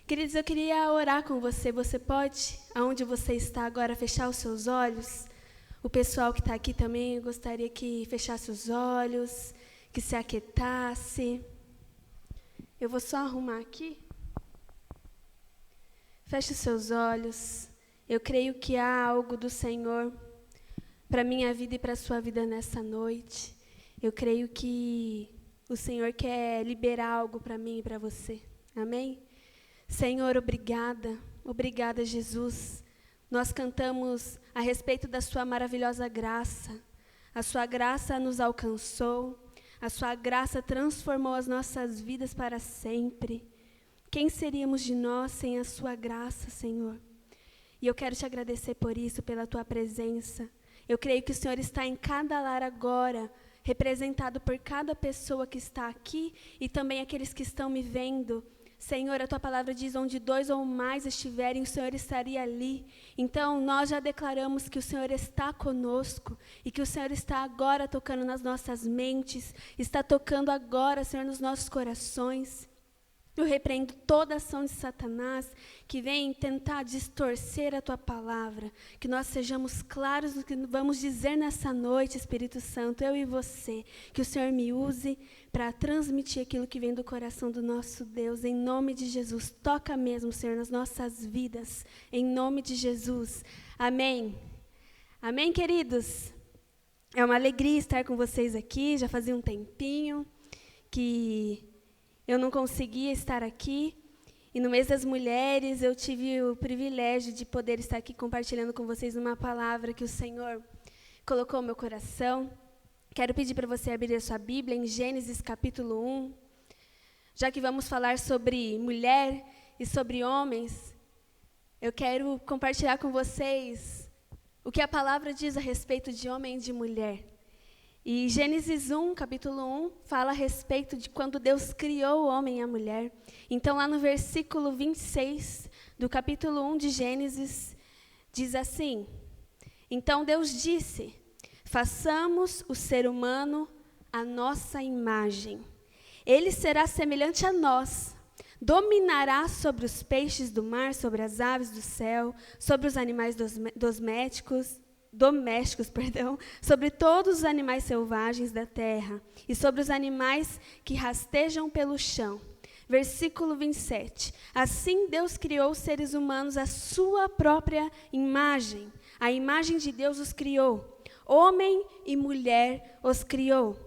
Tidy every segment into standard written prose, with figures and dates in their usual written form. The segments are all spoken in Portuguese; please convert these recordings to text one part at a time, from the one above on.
Queridos, eu queria orar com você. Você pode, aonde você está agora, fechar os seus olhos? O pessoal que está aqui também, eu gostaria que fechasse os olhos, que se aquietasse. Eu vou só arrumar aqui. Feche os seus olhos. Eu creio que há algo do Senhor para a minha vida e para a sua vida nessa noite. Eu creio que o Senhor quer liberar algo para mim e para você. Amém? Senhor, obrigada. Obrigada, Jesus. Nós cantamos a respeito da sua maravilhosa graça. A sua graça nos alcançou. A sua graça transformou as nossas vidas para sempre. Quem seríamos de nós sem a sua graça, Senhor? E eu quero te agradecer por isso, pela tua presença. Eu creio que o Senhor está em cada lar agora, representado por cada pessoa que está aqui e também aqueles que estão me vendo. Senhor, a tua palavra diz, onde 2 ou mais estiverem, o Senhor estaria ali. Então, nós já declaramos que o Senhor está conosco e que o Senhor está agora tocando nas nossas mentes, está tocando agora, Senhor, nos nossos corações. Eu repreendo toda ação de Satanás que vem tentar distorcer a tua palavra, que nós sejamos claros no que vamos dizer nessa noite, Espírito Santo, eu e você, que o Senhor me use para transmitir aquilo que vem do coração do nosso Deus, em nome de Jesus. Toca mesmo, Senhor, nas nossas vidas, em nome de Jesus. Amém. Amém, queridos? É uma alegria estar com vocês aqui, já fazia um tempinho que eu não conseguia estar aqui, e no mês das mulheres eu tive o privilégio de poder estar aqui compartilhando com vocês uma palavra que o Senhor colocou no meu coração. Quero pedir para você abrir a sua Bíblia em Gênesis capítulo 1, já que vamos falar sobre mulher e sobre homens, eu quero compartilhar com vocês o que a palavra diz a respeito de homem e de mulher. E Gênesis 1, capítulo 1, fala a respeito de quando Deus criou o homem e a mulher. Então, lá no versículo 26 do capítulo 1 de Gênesis, diz assim: Então Deus disse, façamos o ser humano à nossa imagem. Ele será semelhante a nós, dominará sobre os peixes do mar, sobre as aves do céu, sobre os animais domésticos, sobre todos os animais selvagens da terra e sobre os animais que rastejam pelo chão. Versículo 27. Assim Deus criou os seres humanos à sua própria imagem. A imagem de Deus os criou. Homem e mulher os criou.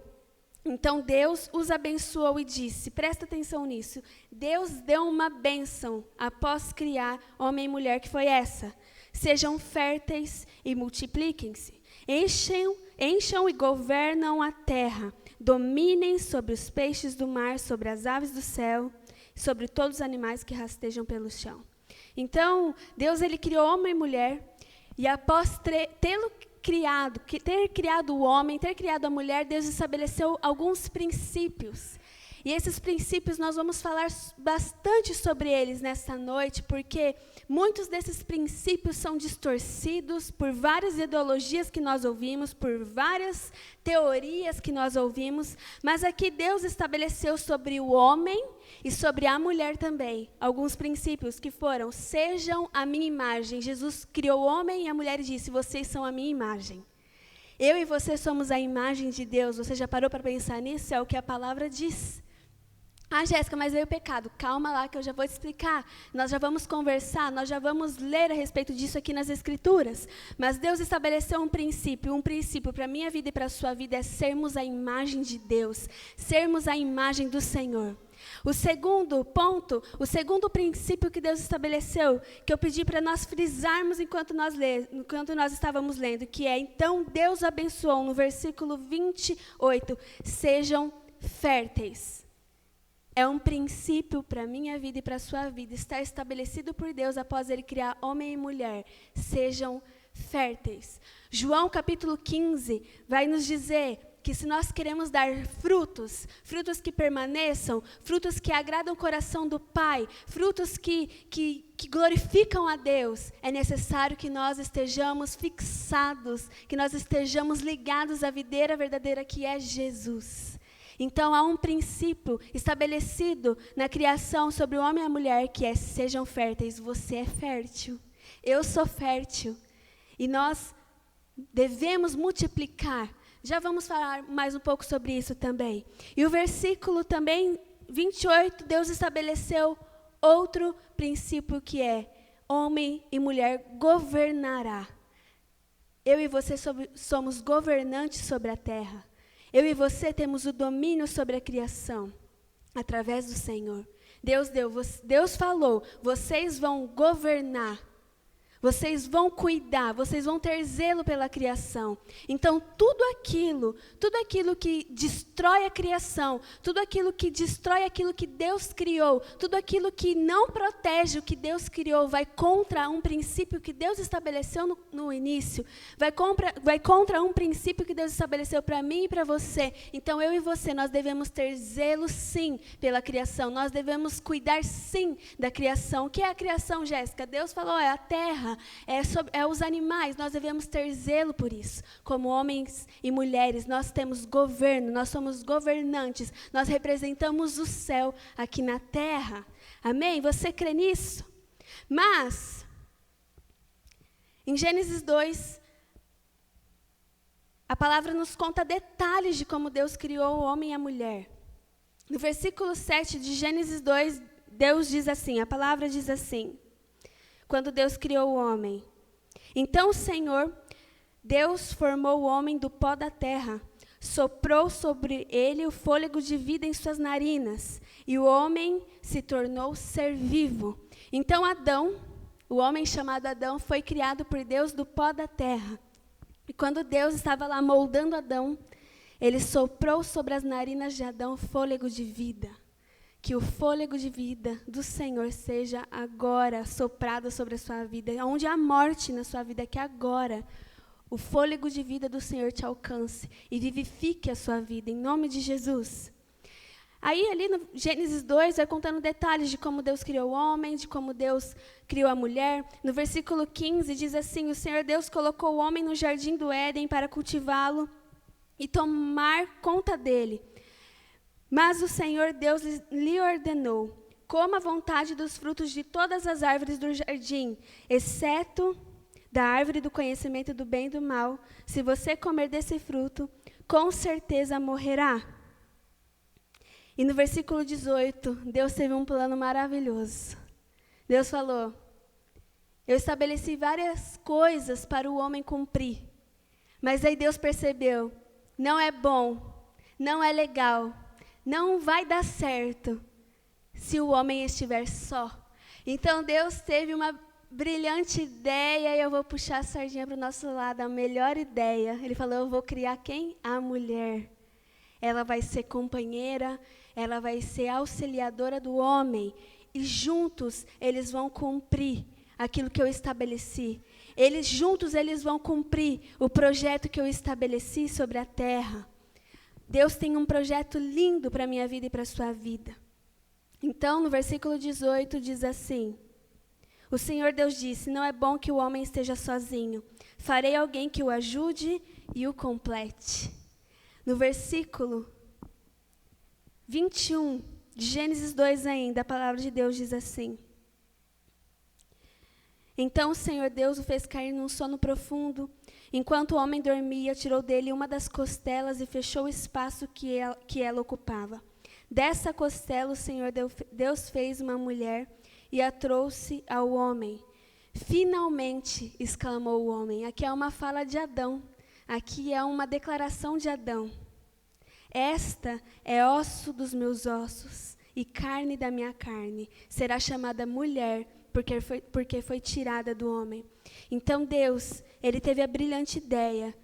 Então Deus os abençoou e disse, presta atenção nisso, Deus deu uma bênção após criar homem e mulher, que foi essa: sejam férteis e multipliquem-se, encham e governam a terra, dominem sobre os peixes do mar, sobre as aves do céu, sobre todos os animais que rastejam pelo chão. Então, Deus ele criou homem e mulher, e após ter criado o homem, ter criado a mulher, Deus estabeleceu alguns princípios. E esses princípios nós vamos falar bastante sobre eles nessa noite, porque muitos desses princípios são distorcidos por várias ideologias que nós ouvimos, por várias teorias que nós ouvimos, mas aqui Deus estabeleceu sobre o homem e sobre a mulher também alguns princípios que foram: sejam a minha imagem. Jesus criou o homem e a mulher e disse, vocês são a minha imagem. Eu e você somos a imagem de Deus. Você já parou para pensar nisso? É o que a palavra diz. Ah, Jéssica, mas veio o pecado. Calma lá que eu já vou te explicar. Nós já vamos conversar, nós já vamos ler a respeito disso aqui nas Escrituras. Mas Deus estabeleceu um princípio para a minha vida e para a sua vida é sermos a imagem de Deus, sermos a imagem do Senhor. O segundo ponto, o segundo princípio que Deus estabeleceu, que eu pedi para nós frisarmos enquanto nós estávamos lendo, que é, então Deus abençoou, no versículo 28, sejam férteis. É um princípio para a minha vida e para a sua vida, está estabelecido por Deus após Ele criar homem e mulher. Sejam férteis. João capítulo 15 vai nos dizer que se nós queremos dar frutos que permaneçam, frutos que agradam o coração do Pai, frutos que glorificam a Deus, é necessário que nós estejamos fixados, que nós estejamos ligados à videira verdadeira que é Jesus. Então, há um princípio estabelecido na criação sobre o homem e a mulher, que é: sejam férteis. Você é fértil, eu sou fértil. E nós devemos multiplicar. Já vamos falar mais um pouco sobre isso também. E o versículo também, 28, Deus estabeleceu outro princípio, que é: homem e mulher governará. Eu e você somos governantes sobre a terra. Eu e você temos o domínio sobre a criação, através do Senhor. Deus falou: vocês vão governar, vocês vão cuidar, vocês vão ter zelo pela criação. Então, tudo aquilo que destrói a criação, tudo aquilo que destrói aquilo que Deus criou, tudo aquilo que não protege o que Deus criou, vai contra um princípio que Deus estabeleceu no início, vai contra um princípio que Deus estabeleceu para mim e para você. Então, eu e você, nós devemos ter zelo, sim, pela criação. Nós devemos cuidar, sim, da criação. O que é a criação, Jéssica? Deus falou: é a terra, é os animais. Nós devemos ter zelo por isso. Como homens e mulheres, nós temos governo, nós somos governantes, nós representamos o céu aqui na terra. Amém? Você crê nisso? Mas, em Gênesis 2, a palavra nos conta detalhes de como Deus criou o homem e a mulher. No versículo 7 de Gênesis 2, Deus diz assim, a palavra diz assim: quando Deus criou o homem: então o Senhor Deus formou o homem do pó da terra, soprou sobre ele o fôlego de vida em suas narinas, e o homem se tornou ser vivo. Então Adão, o homem chamado Adão, foi criado por Deus do pó da terra. E quando Deus estava lá moldando Adão, ele soprou sobre as narinas de Adão fôlego de vida. Que o fôlego de vida do Senhor seja agora soprado sobre a sua vida. Onde há morte na sua vida, que agora o fôlego de vida do Senhor te alcance e vivifique a sua vida, em nome de Jesus. Aí, ali no Gênesis 2, vai contando detalhes de como Deus criou o homem, de como Deus criou a mulher. No versículo 15, diz assim: o Senhor Deus colocou o homem no jardim do Éden para cultivá-lo e tomar conta dele. Mas o Senhor Deus lhe ordenou: coma à vontade dos frutos de todas as árvores do jardim, exceto da árvore do conhecimento do bem e do mal. Se você comer desse fruto, com certeza morrerá. E no versículo 18, Deus teve um plano maravilhoso. Deus falou: eu estabeleci várias coisas para o homem cumprir. Mas aí Deus percebeu: não é bom, não é legal, não vai dar certo se o homem estiver só. Então Deus teve uma brilhante ideia, e eu vou puxar a sardinha para o nosso lado, a melhor ideia. Ele falou: eu vou criar quem? A mulher. Ela vai ser companheira, ela vai ser auxiliadora do homem. E juntos eles vão cumprir aquilo que eu estabeleci. Juntos eles vão cumprir o projeto que eu estabeleci sobre a terra. Deus tem um projeto lindo para a minha vida e para a sua vida. Então, no versículo 18, diz assim: o Senhor Deus disse: não é bom que o homem esteja sozinho. Farei alguém que o ajude e o complete. No versículo 21 de Gênesis 2 ainda, a palavra de Deus diz assim: então o Senhor Deus o fez cair num sono profundo. Enquanto o homem dormia, tirou dele uma das costelas e fechou o espaço que ela ocupava. Dessa costela o Senhor Deus fez uma mulher e a trouxe ao homem. Finalmente, exclamou o homem. Aqui é uma fala de Adão. Aqui é uma declaração de Adão. Esta é osso dos meus ossos e carne da minha carne. Será chamada mulher, porque foi tirada do homem. Então Deus, ele teve a brilhante ideia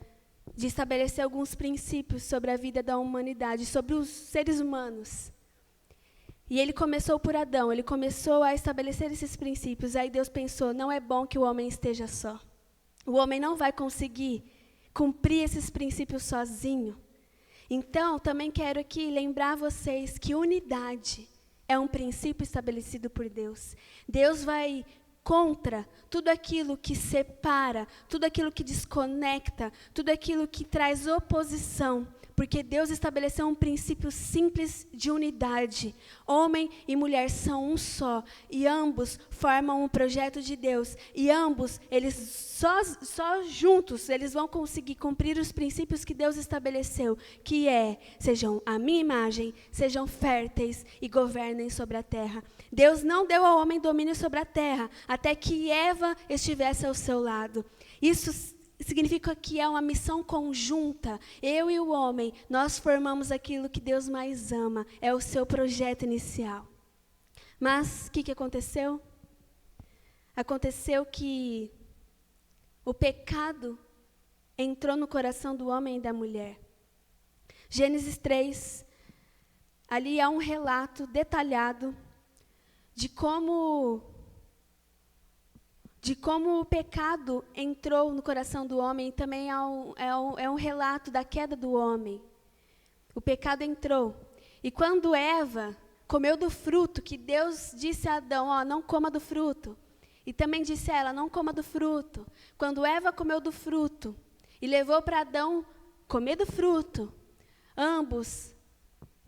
de estabelecer alguns princípios sobre a vida da humanidade, sobre os seres humanos. E ele começou por Adão, ele começou a estabelecer esses princípios. Aí Deus pensou: não é bom que o homem esteja só. O homem não vai conseguir cumprir esses princípios sozinho. Então, também quero aqui lembrar vocês que unidade é um princípio estabelecido por Deus. Deus vai contra tudo aquilo que separa, tudo aquilo que desconecta, tudo aquilo que traz oposição porque Deus estabeleceu um princípio simples de unidade. Homem e mulher são um só, e ambos formam um projeto de Deus, e ambos, eles só juntos, eles vão conseguir cumprir os princípios que Deus estabeleceu, que sejam a minha imagem, sejam férteis e governem sobre a terra. Deus não deu ao homem domínio sobre a terra, até que Eva estivesse ao seu lado. Isso significa que é uma missão conjunta. Eu e o homem, nós formamos aquilo que Deus mais ama. É o seu projeto inicial. Mas o que aconteceu? Aconteceu que o pecado entrou no coração do homem e da mulher. Gênesis 3, ali há um relato detalhado de como o pecado entrou no coração do homem, e também é um relato da queda do homem. O pecado entrou. E quando Eva comeu do fruto, que Deus disse a Adão, não coma do fruto. E também disse a ela, não coma do fruto. Quando Eva comeu do fruto e levou para Adão comer do fruto, ambos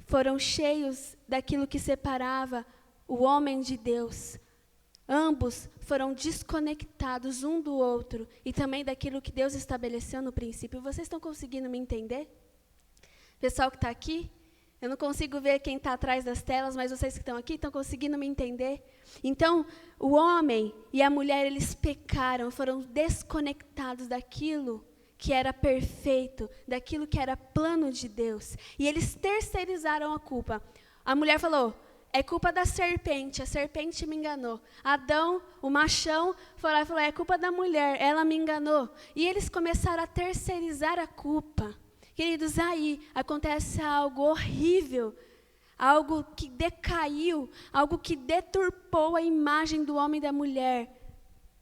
foram cheios daquilo que separava o homem de Deus. Ambos foram desconectados um do outro e também daquilo que Deus estabeleceu no princípio. Vocês estão conseguindo me entender? Pessoal que está aqui, eu não consigo ver quem está atrás das telas, mas vocês que estão aqui estão conseguindo me entender? Então, o homem e a mulher, eles pecaram, foram desconectados daquilo que era perfeito, daquilo que era plano de Deus. E eles terceirizaram a culpa. A mulher falou, é culpa da serpente, a serpente me enganou. Adão, o machão, foi lá e falou, é culpa da mulher, ela me enganou. E eles começaram a terceirizar a culpa. Queridos, aí acontece algo horrível, algo que decaiu, algo que deturpou a imagem do homem e da mulher.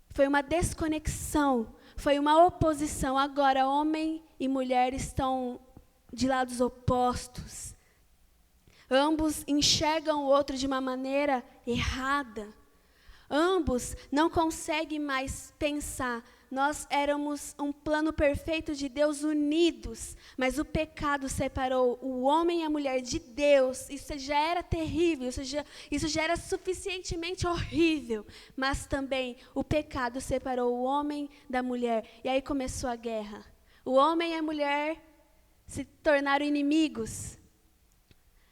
Foi uma desconexão, foi uma oposição. Agora, homem e mulher estão de lados opostos. Ambos enxergam o outro de uma maneira errada. Ambos não conseguem mais pensar. Nós éramos um plano perfeito de Deus unidos, mas o pecado separou o homem e a mulher de Deus. Isso já era terrível, isso já era suficientemente horrível. Mas também o pecado separou o homem da mulher. E aí começou a guerra. O homem e a mulher se tornaram inimigos.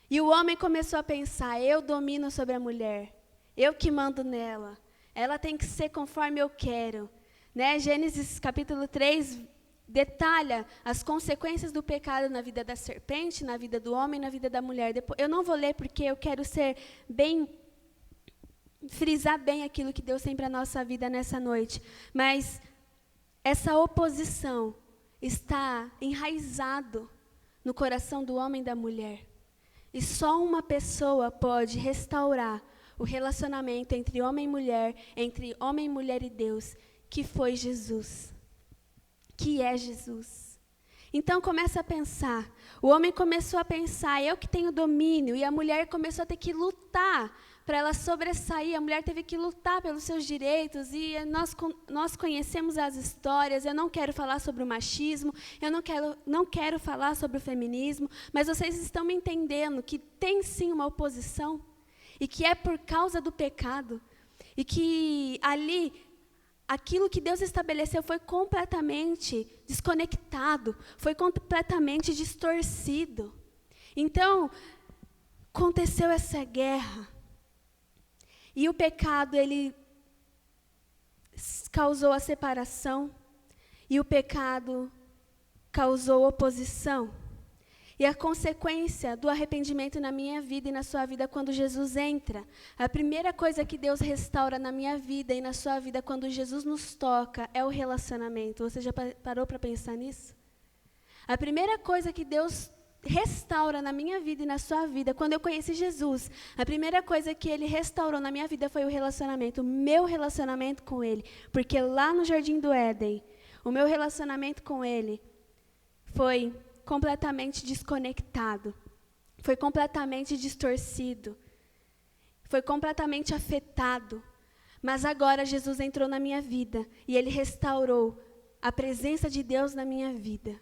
E o homem começou a pensar, eu domino sobre a mulher, eu que mando nela, ela tem que ser conforme eu quero. Gênesis capítulo 3 detalha as consequências do pecado na vida da serpente, na vida do homem, na vida da mulher. Eu não vou ler porque eu quero frisar bem aquilo que Deus tem para a nossa vida nessa noite. Mas essa oposição está enraizado no coração do homem e da mulher. E só uma pessoa pode restaurar o relacionamento entre homem e mulher e Deus, que foi Jesus, que é Jesus. Então começa a pensar, o homem começou a pensar, eu que tenho domínio, e a mulher começou a ter que lutar para ela sobressair, a mulher teve que lutar pelos seus direitos, e nós conhecemos as histórias. Eu não quero falar sobre o machismo, eu não quero falar sobre o feminismo, mas vocês estão me entendendo que tem sim uma oposição, e que é por causa do pecado, e que ali, aquilo que Deus estabeleceu foi completamente desconectado, foi completamente distorcido. Então, aconteceu essa guerra. E o pecado, ele causou a separação, e o pecado causou oposição. E a consequência do arrependimento na minha vida e na sua vida, quando Jesus entra, a primeira coisa que Deus restaura na minha vida e na sua vida, quando Jesus nos toca, é o relacionamento. Você já parou para pensar nisso? A primeira coisa que Deus restaura na minha vida e na sua vida, quando eu conheci Jesus, a primeira coisa que Ele restaurou na minha vida foi o relacionamento, o meu relacionamento com Ele. Porque lá no Jardim do Éden, o meu relacionamento com Ele foi completamente desconectado, foi completamente distorcido, foi completamente afetado. Mas agora Jesus entrou na minha vida e Ele restaurou a presença de Deus na minha vida.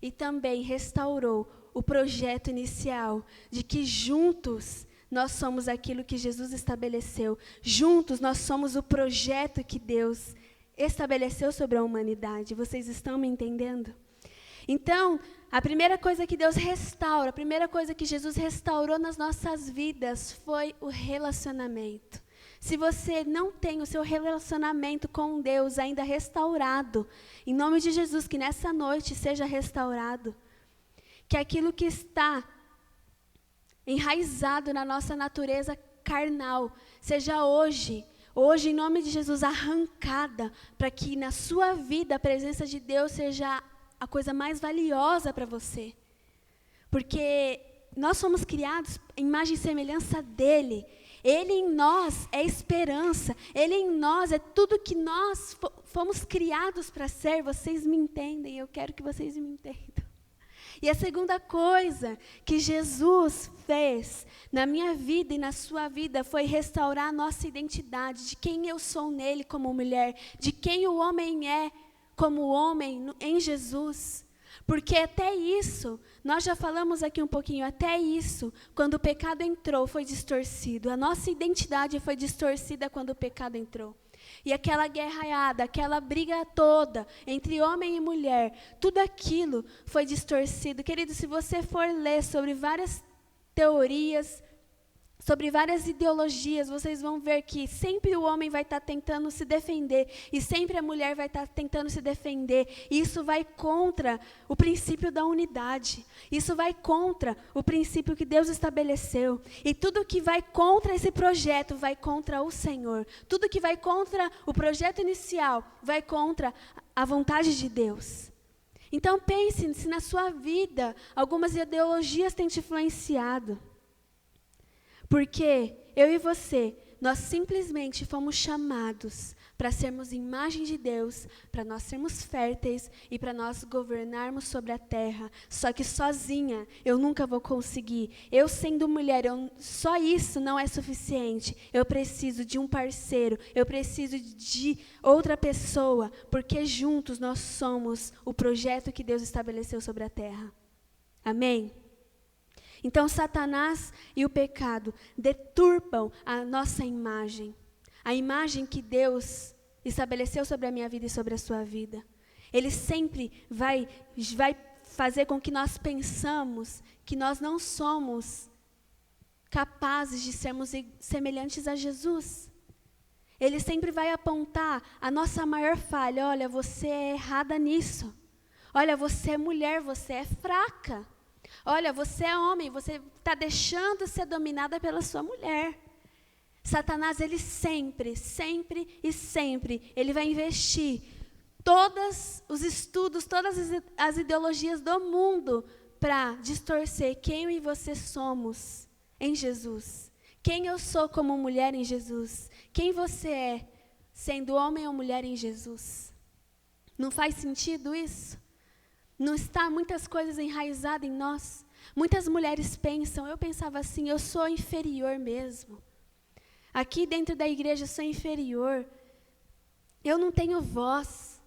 E também restaurou o projeto inicial de que juntos nós somos aquilo que Jesus estabeleceu. Juntos nós somos o projeto que Deus estabeleceu sobre a humanidade. Vocês estão me entendendo? Então, a primeira coisa que Deus restaura, a primeira coisa que Jesus restaurou nas nossas vidas foi o relacionamento. Se você não tem o seu relacionamento com Deus ainda restaurado, em nome de Jesus, que nessa noite seja restaurado. Que aquilo que está enraizado na nossa natureza carnal, seja hoje, em nome de Jesus, arrancada, para que na sua vida a presença de Deus seja a coisa mais valiosa para você. Porque nós somos criados em imagem e semelhança dEle. Ele em nós é esperança. Ele em nós é tudo que nós fomos criados para ser. Vocês me entendem, eu quero que vocês me entendam. E a segunda coisa que Jesus fez na minha vida e na sua vida foi restaurar a nossa identidade, de quem eu sou nele como mulher, de quem o homem é como homem em Jesus. Porque até isso, nós já falamos aqui um pouquinho, até isso, quando o pecado entrou, foi distorcido. A nossa identidade foi distorcida quando o pecado entrou. E aquela guerreada, aquela briga toda entre homem e mulher, tudo aquilo foi distorcido. Querido, se você for ler sobre várias teorias, sobre várias ideologias, vocês vão ver que sempre o homem vai estar tentando se defender e sempre a mulher vai estar tentando se defender. E isso vai contra o princípio da unidade. Isso vai contra o princípio que Deus estabeleceu. E tudo que vai contra esse projeto vai contra o Senhor. Tudo que vai contra o projeto inicial vai contra a vontade de Deus. Então pense se na sua vida algumas ideologias têm te influenciado. Porque eu e você, nós simplesmente fomos chamados para sermos imagem de Deus, para nós sermos férteis e para nós governarmos sobre a terra. Só que sozinha eu nunca vou conseguir. Eu sendo mulher, só isso não é suficiente. Eu preciso de um parceiro, eu preciso de outra pessoa, porque juntos nós somos o projeto que Deus estabeleceu sobre a terra. Amém? Então, Satanás e o pecado deturpam a nossa imagem. A imagem que Deus estabeleceu sobre a minha vida e sobre a sua vida. Ele sempre vai fazer com que nós pensamos que nós não somos capazes de sermos semelhantes a Jesus. Ele sempre vai apontar a nossa maior falha. Olha, você é errada nisso. Olha, você é mulher, você é fraca. Olha, você é homem, você está deixando ser dominada pela sua mulher. Satanás, ele sempre, ele vai investir todos os estudos, todas as ideologias do mundo para distorcer quem eu e você somos em Jesus. Quem eu sou como mulher em Jesus. Quem você é, sendo homem ou mulher em Jesus. Não faz sentido isso? Não está muitas coisas enraizadas em nós? Muitas mulheres pensam, eu pensava assim, eu sou inferior mesmo. Aqui dentro da igreja eu sou inferior. Eu não tenho voz.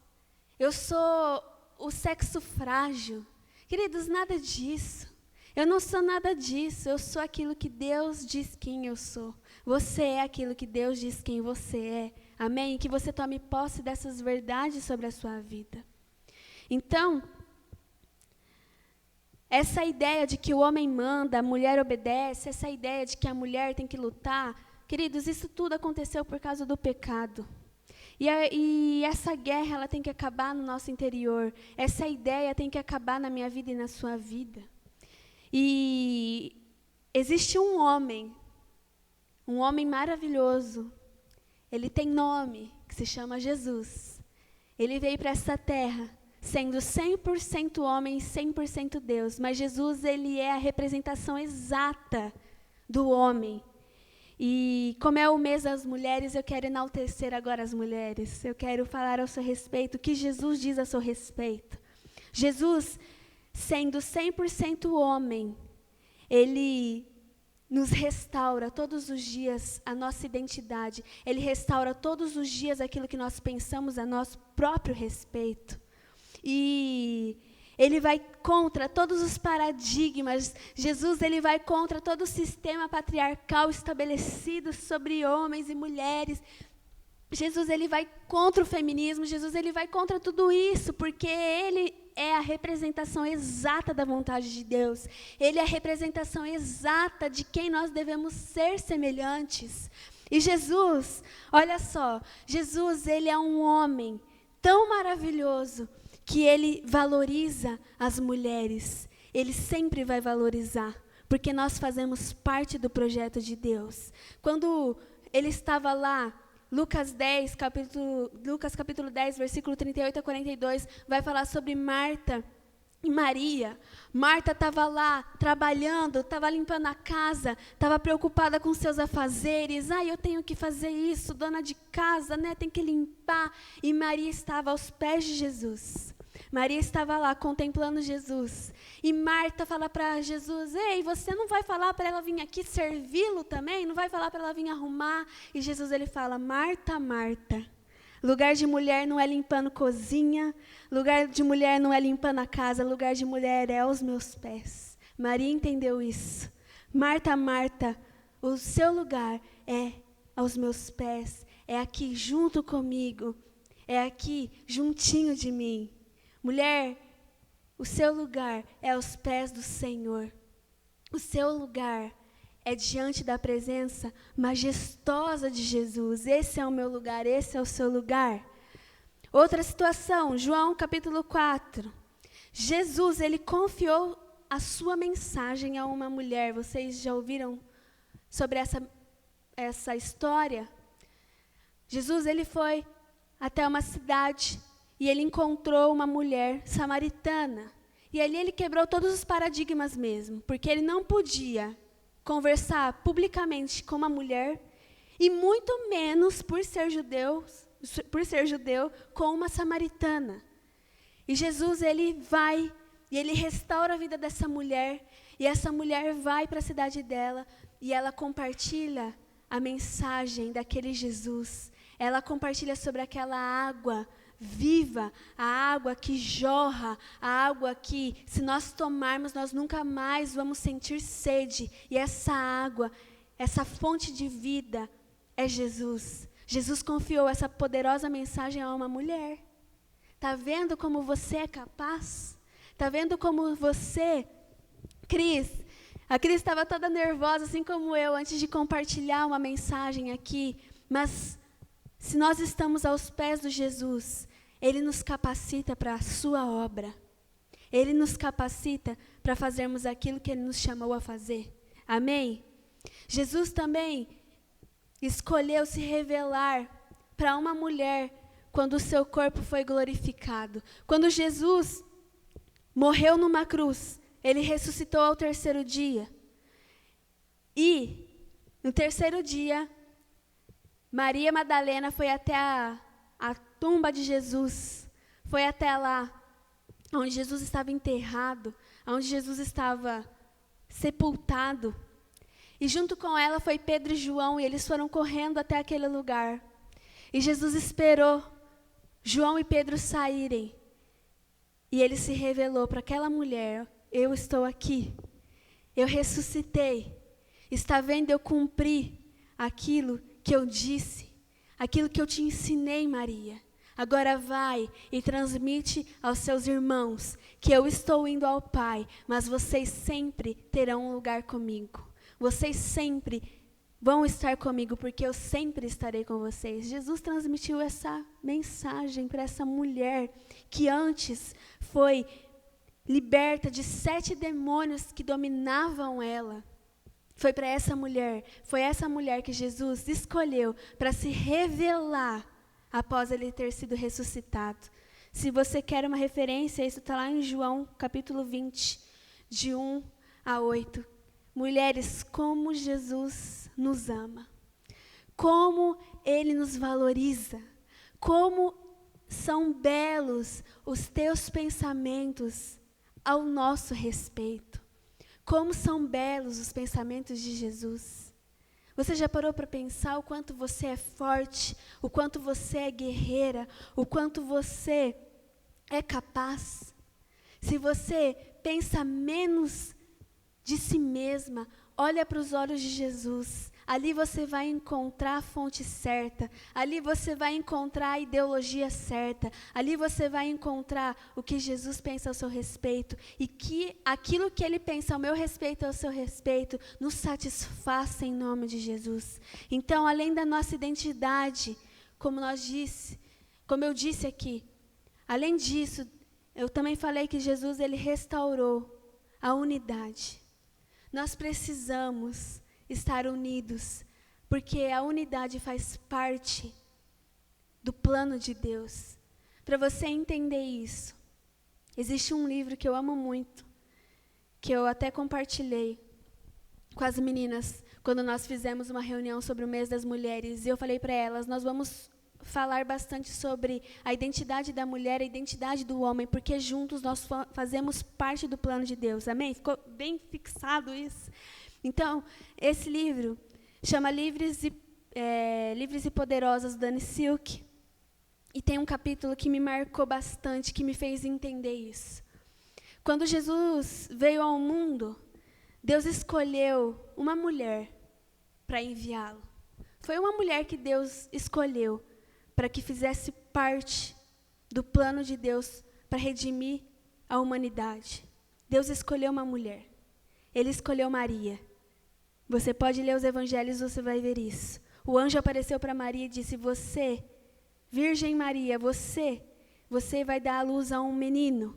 Eu sou o sexo frágil. Queridos, nada disso. Eu não sou nada disso. Eu sou aquilo que Deus diz quem eu sou. Você é aquilo que Deus diz quem você é. Amém? Que você tome posse dessas verdades sobre a sua vida. Então, essa ideia de que o homem manda, a mulher obedece, essa ideia de que a mulher tem que lutar, queridos, isso tudo aconteceu por causa do pecado. E essa guerra, ela tem que acabar no nosso interior. Essa ideia tem que acabar na minha vida e na sua vida. E existe um homem maravilhoso. Ele tem nome, que se chama Jesus. Ele veio para essa terra sendo 100% homem e 100% Deus. Mas Jesus, ele é a representação exata do homem. E como é o mês das mulheres, eu quero enaltecer agora as mulheres. Eu quero falar ao seu respeito o que Jesus diz a seu respeito. Jesus, sendo 100% homem, ele nos restaura todos os dias a nossa identidade. Ele restaura todos os dias aquilo que nós pensamos a nosso próprio respeito. E Ele vai contra todos os paradigmas. Jesus, ele vai contra todo o sistema patriarcal estabelecido sobre homens e mulheres. Jesus, ele vai contra o feminismo. Jesus, ele vai contra tudo isso, porque ele é a representação exata da vontade de Deus. Ele é a representação exata de quem nós devemos ser semelhantes. E Jesus, olha só, Jesus, ele é um homem tão maravilhoso que ele valoriza as mulheres. Ele sempre vai valorizar, porque nós fazemos parte do projeto de Deus. Quando ele estava lá, Lucas capítulo 10, versículo 38 a 42, vai falar sobre Marta e Maria. Marta estava lá trabalhando, estava limpando a casa, estava preocupada com seus afazeres. Eu tenho que fazer isso, dona de casa, né? Tem que limpar. E Maria estava aos pés de Jesus. Maria estava lá contemplando Jesus. E Marta fala para Jesus: ei, você não vai falar para ela vir aqui servi-lo também? Não vai falar para ela vir arrumar? E Jesus, ele fala: Marta, Marta, lugar de mulher não é limpando cozinha, lugar de mulher não é limpando a casa, lugar de mulher é aos meus pés. Maria entendeu isso. Marta, Marta, o seu lugar é aos meus pés, é aqui junto comigo, é aqui juntinho de mim. Mulher, o seu lugar é aos pés do Senhor. O seu lugar é diante da presença majestosa de Jesus. Esse é o meu lugar, esse é o seu lugar. Outra situação, João capítulo 4. Jesus, ele confiou a sua mensagem a uma mulher. Vocês já ouviram sobre essa história? Jesus, ele foi até uma cidade e ele encontrou uma mulher samaritana. E ali ele quebrou todos os paradigmas mesmo, porque ele não podia conversar publicamente com uma mulher, e muito menos, por ser judeu, com uma samaritana. E Jesus, ele vai e ele restaura a vida dessa mulher, e essa mulher vai para a cidade dela, e ela compartilha a mensagem daquele Jesus. Ela compartilha sobre aquela água viva, a água que jorra, a água que, se nós tomarmos, nós nunca mais vamos sentir sede. E essa água, essa fonte de vida é Jesus. Jesus confiou essa poderosa mensagem a uma mulher. Está vendo como você é capaz? Está vendo como você, Cris? A Cris estava toda nervosa, assim como eu, antes de compartilhar uma mensagem aqui. Mas se nós estamos aos pés de Jesus, Ele nos capacita para a sua obra. Ele nos capacita para fazermos aquilo que Ele nos chamou a fazer. Amém? Jesus também escolheu se revelar para uma mulher quando o seu corpo foi glorificado. Quando Jesus morreu numa cruz, Ele ressuscitou ao terceiro dia. E, no terceiro dia, Maria Madalena foi até a tumba de Jesus. Foi até lá, onde Jesus estava enterrado, onde Jesus estava sepultado. E junto com ela foi Pedro e João, e eles foram correndo até aquele lugar. E Jesus esperou João e Pedro saírem. E ele se revelou para aquela mulher: eu estou aqui, eu ressuscitei. Está vendo, eu cumpri aquilo que eu disse, aquilo que eu te ensinei, Maria. Agora vai e transmite aos seus irmãos que eu estou indo ao Pai, mas vocês sempre terão um lugar comigo. Vocês sempre vão estar comigo, porque eu sempre estarei com vocês. Jesus transmitiu essa mensagem para essa mulher que antes foi liberta de 7 demônios que dominavam ela. Foi para essa mulher, foi essa mulher que Jesus escolheu para se revelar após ele ter sido ressuscitado. Se você quer uma referência, isso está lá em João, capítulo 20, de 1 a 8. Mulheres, como Jesus nos ama, como Ele nos valoriza, como são belos os teus pensamentos ao nosso respeito. Como são belos os pensamentos de Jesus. Você já parou para pensar o quanto você é forte, o quanto você é guerreira, o quanto você é capaz? Se você pensa menos de si mesma, olha para os olhos de Jesus. Ali você vai encontrar a fonte certa. Ali você vai encontrar a ideologia certa. Ali você vai encontrar o que Jesus pensa ao seu respeito. E que aquilo que Ele pensa ao meu respeito e ao seu respeito nos satisfaça em nome de Jesus. Então, além da nossa identidade, como eu disse aqui, além disso, eu também falei que Jesus, Ele restaurou a unidade. Nós precisamos estar unidos, porque a unidade faz parte do plano de Deus. Para você entender isso, existe um livro que eu amo muito, que eu até compartilhei com as meninas, quando nós fizemos uma reunião sobre o mês das mulheres, e eu falei para elas, nós vamos falar bastante sobre a identidade da mulher, a identidade do homem, porque juntos nós fazemos parte do plano de Deus, amém? Ficou bem fixado isso? Então, esse livro chama Livres e Poderosas, Dani Silk, e tem um capítulo que me marcou bastante, que me fez entender isso. Quando Jesus veio ao mundo, Deus escolheu uma mulher para enviá-lo. Foi uma mulher que Deus escolheu para que fizesse parte do plano de Deus para redimir a humanidade. Deus escolheu uma mulher. Ele escolheu Maria. Você pode ler os evangelhos, você vai ver isso. O anjo apareceu para Maria e disse, você, Virgem Maria, você vai dar à luz a um menino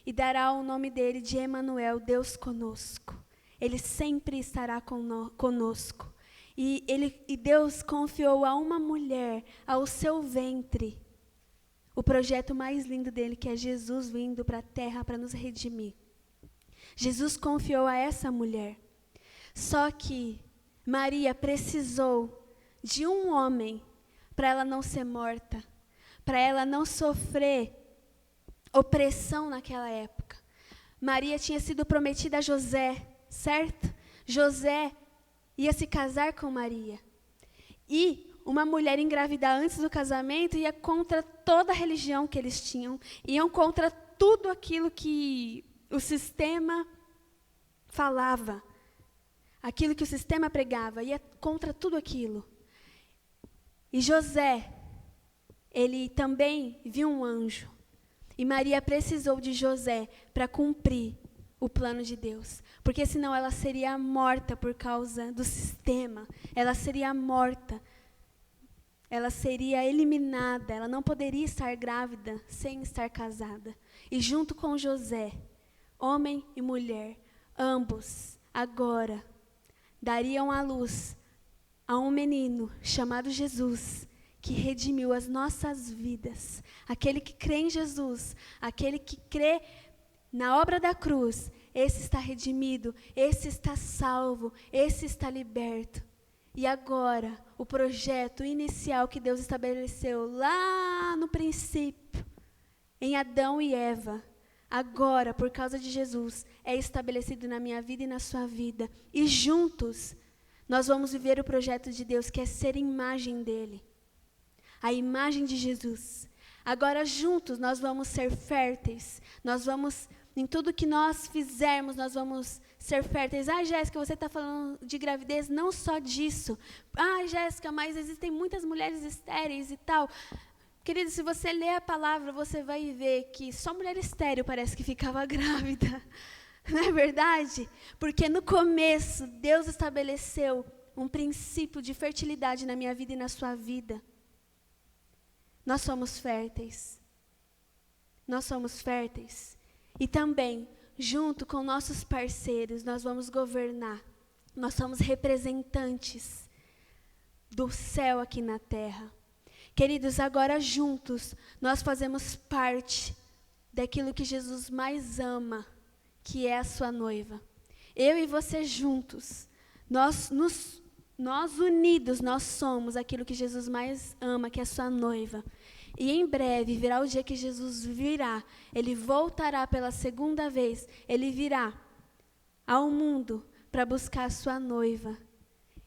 e dará o nome dele de Emanuel, Deus conosco. Ele sempre estará conosco. E Deus confiou a uma mulher, ao seu ventre, o projeto mais lindo dele, que é Jesus vindo para a terra para nos redimir. Jesus confiou a essa mulher. Só que Maria precisou de um homem para ela não ser morta, para ela não sofrer opressão naquela época. Maria tinha sido prometida a José, certo? José ia se casar com Maria. E uma mulher engravidar antes do casamento ia contra toda a religião que eles tinham, iam contra tudo aquilo que o sistema falava. Aquilo que o sistema pregava, ia contra tudo aquilo. E José, ele também viu um anjo. E Maria precisou de José para cumprir o plano de Deus. Porque senão ela seria morta por causa do sistema. Ela seria morta. Ela seria eliminada. Ela não poderia estar grávida sem estar casada. E junto com José, homem e mulher, ambos, agora, dariam à luz a um menino chamado Jesus, que redimiu as nossas vidas. Aquele que crê em Jesus, aquele que crê na obra da cruz, esse está redimido, esse está salvo, esse está liberto. E agora, o projeto inicial que Deus estabeleceu lá no princípio, em Adão e Eva, agora, por causa de Jesus, é estabelecido na minha vida e na sua vida. E juntos, nós vamos viver o projeto de Deus, que é ser imagem dele. A imagem de Jesus. Agora, juntos, nós vamos ser férteis. Nós vamos, em tudo que nós fizermos, nós vamos ser férteis. Ah, Jéssica, você está falando de gravidez? Não só disso. Ah, Jéssica, mas existem muitas mulheres estéreis e tal. Querido, se você ler a palavra, você vai ver que só mulher estéril parece que ficava grávida. Não é verdade? Porque no começo, Deus estabeleceu um princípio de fertilidade na minha vida e na sua vida. Nós somos férteis. Nós somos férteis. E também, junto com nossos parceiros, nós vamos governar. Nós somos representantes do céu aqui na terra. Queridos, agora juntos, nós fazemos parte daquilo que Jesus mais ama, que é a sua noiva. Eu e você juntos, nós unidos, nós somos aquilo que Jesus mais ama, que é a sua noiva. E em breve virá o dia que Jesus virá, ele voltará pela segunda vez, ele virá ao mundo para buscar a sua noiva.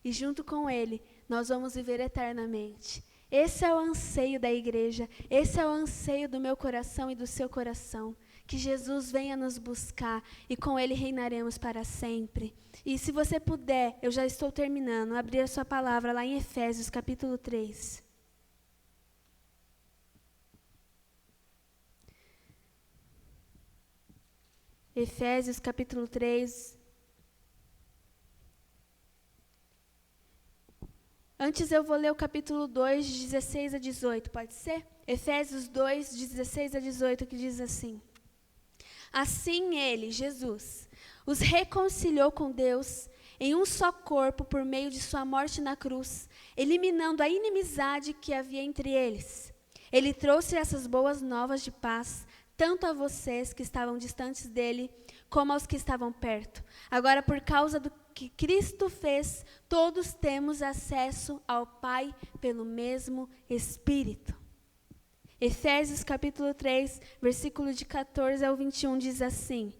E junto com ele, nós vamos viver eternamente. Esse é o anseio da igreja, esse é o anseio do meu coração e do seu coração, que Jesus venha nos buscar e com Ele reinaremos para sempre. E se você puder, eu já estou terminando, abrir a sua palavra lá em Efésios capítulo 3. Efésios capítulo 3. Antes eu vou ler o capítulo 2, de 16 a 18, pode ser? Efésios 2, de 16 a 18, que diz assim: Assim ele, Jesus, os reconciliou com Deus em um só corpo por meio de sua morte na cruz, eliminando a inimizade que havia entre eles. Ele trouxe essas boas novas de paz, tanto a vocês que estavam distantes dele, como aos que estavam perto. Agora, por causa do que Cristo fez, todos temos acesso ao Pai pelo mesmo Espírito. Efésios capítulo 3, versículo de 14 ao 21 diz assim: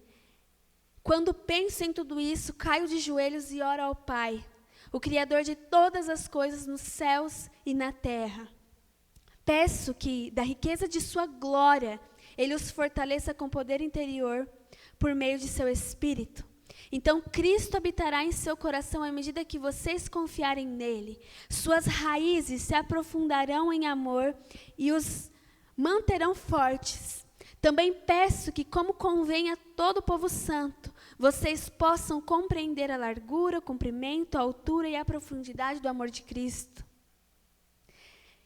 Quando penso em tudo isso, caio de joelhos e oro ao Pai, o Criador de todas as coisas nos céus e na terra. Peço que, da riqueza de sua glória, Ele os fortaleça com poder interior por meio de seu Espírito. Então Cristo habitará em seu coração à medida que vocês confiarem nele. Suas raízes se aprofundarão em amor e os manterão fortes. Também peço que, como convém a todo o povo santo, vocês possam compreender a largura, o comprimento, a altura e a profundidade do amor de Cristo.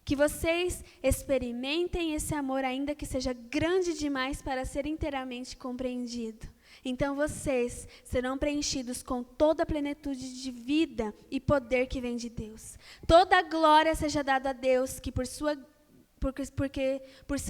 Que vocês experimentem esse amor, ainda que seja grande demais para ser inteiramente compreendido. Então vocês serão preenchidos com toda a plenitude de vida e poder que vem de Deus. Toda a glória seja dada a Deus, que por seu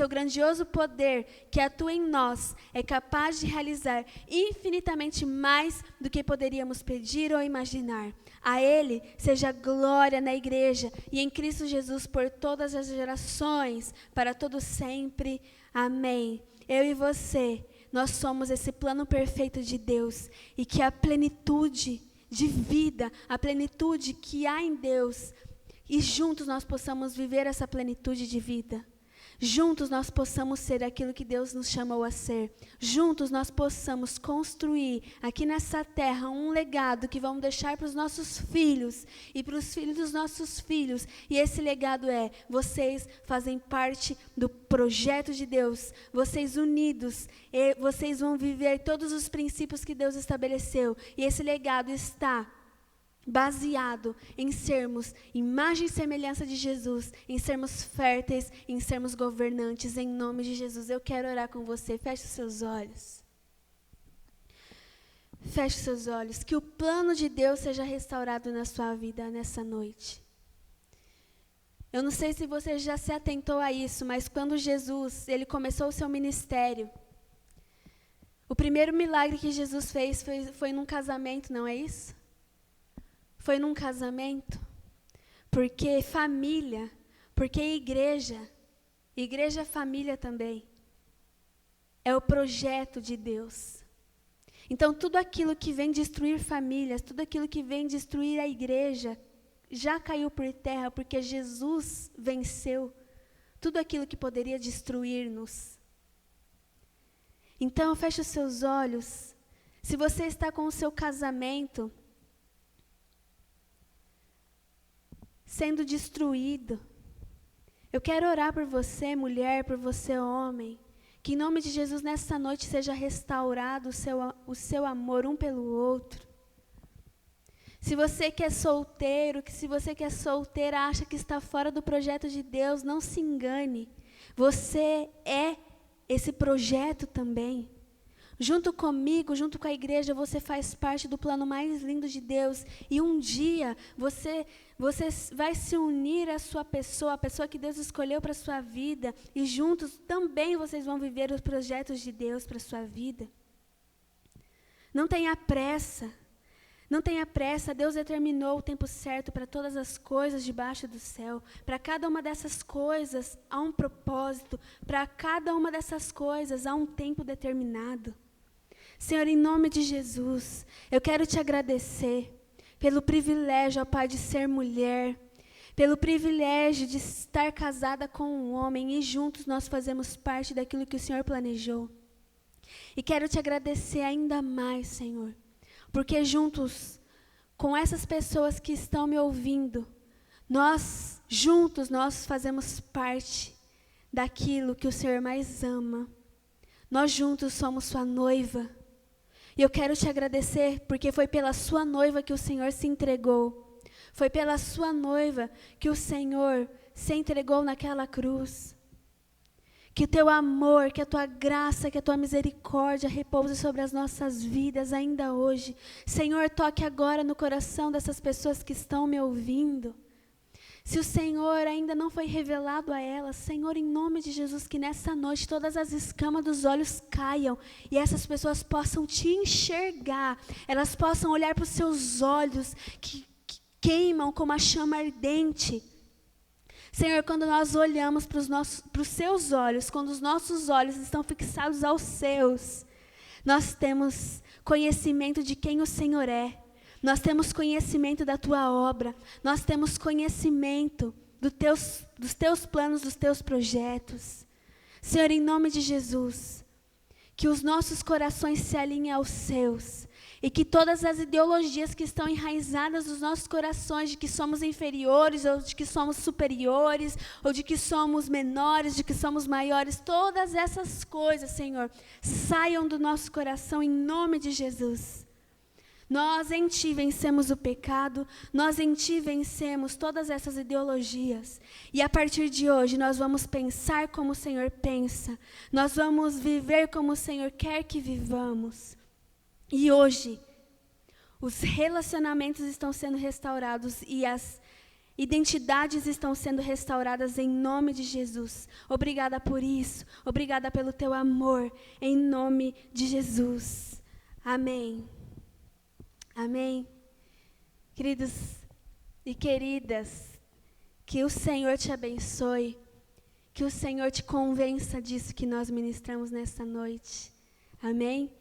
grandioso poder que atua em nós, é capaz de realizar infinitamente mais do que poderíamos pedir ou imaginar. A Ele seja glória na igreja e em Cristo Jesus por todas as gerações, para todo sempre. Amém. Eu e você, nós somos esse plano perfeito de Deus, e que a plenitude de vida, a plenitude que há em Deus, e juntos nós possamos viver essa plenitude de vida. Juntos nós possamos ser aquilo que Deus nos chamou a ser. Juntos nós possamos construir aqui nessa terra um legado que vamos deixar para os nossos filhos e para os filhos dos nossos filhos. E esse legado é: vocês fazem parte do projeto de Deus. Vocês unidos, vocês vão viver todos os princípios que Deus estabeleceu. E esse legado está baseado em sermos imagem e semelhança de Jesus, em sermos férteis, em sermos governantes, em nome de Jesus. Eu quero orar com você. Feche os seus olhos. Feche os seus olhos. Que o plano de Deus seja restaurado na sua vida nessa noite. Eu não sei se você já se atentou a isso, mas quando Jesus, ele começou o seu ministério, o primeiro milagre que Jesus fez foi num casamento, não é isso? Foi num casamento, porque família, porque igreja é família também, é o projeto de Deus. Então tudo aquilo que vem destruir famílias, tudo aquilo que vem destruir a igreja, já caiu por terra, porque Jesus venceu tudo aquilo que poderia destruir-nos. Então feche os seus olhos. Se você está com o seu casamento sendo destruído, eu quero orar por você, mulher, por você, homem, que em nome de Jesus nessa noite seja restaurado o seu amor um pelo outro. Se você que é solteiro, se você que é solteira acha que está fora do projeto de Deus, não se engane. Você é esse projeto também. Junto comigo, junto com a igreja, você faz parte do plano mais lindo de Deus. E um dia você vai se unir à sua pessoa, a pessoa que Deus escolheu para a sua vida. E juntos também vocês vão viver os projetos de Deus para a sua vida. Não tenha pressa. Não tenha pressa. Deus determinou o tempo certo para todas as coisas debaixo do céu. Para cada uma dessas coisas há um propósito. Para cada uma dessas coisas há um tempo determinado. Senhor, em nome de Jesus, eu quero te agradecer pelo privilégio, ó Pai, de ser mulher, pelo privilégio de estar casada com um homem e juntos nós fazemos parte daquilo que o Senhor planejou. E quero te agradecer ainda mais, Senhor, porque juntos com essas pessoas que estão me ouvindo, nós fazemos parte daquilo que o Senhor mais ama. Nós juntos somos sua noiva. E eu quero te agradecer porque foi pela sua noiva que o Senhor se entregou. Foi pela sua noiva que o Senhor se entregou naquela cruz. Que o teu amor, que a tua graça, que a tua misericórdia repouse sobre as nossas vidas ainda hoje. Senhor, toque agora no coração dessas pessoas que estão me ouvindo. Se o Senhor ainda não foi revelado a elas, Senhor, em nome de Jesus, que nessa noite todas as escamas dos olhos caiam e essas pessoas possam te enxergar, elas possam olhar para os seus olhos que queimam como a chama ardente. Senhor, quando nós olhamos para os seus olhos, quando os nossos olhos estão fixados aos seus, nós temos conhecimento de quem o Senhor é. Nós temos conhecimento da tua obra, nós temos conhecimento dos teus planos, dos teus projetos. Senhor, em nome de Jesus, que os nossos corações se alinhem aos seus e que todas as ideologias que estão enraizadas nos nossos corações, de que somos inferiores, ou de que somos superiores, ou de que somos menores, de que somos maiores, todas essas coisas, Senhor, saiam do nosso coração em nome de Jesus. Nós em Ti vencemos o pecado, nós em Ti vencemos todas essas ideologias. E a partir de hoje nós vamos pensar como o Senhor pensa, nós vamos viver como o Senhor quer que vivamos. E hoje, os relacionamentos estão sendo restaurados e as identidades estão sendo restauradas em nome de Jesus. Obrigada por isso, obrigada pelo Teu amor, em nome de Jesus. Amém. Amém. Queridos e queridas, que o Senhor te abençoe, que o Senhor te convença disso que nós ministramos nesta noite. Amém.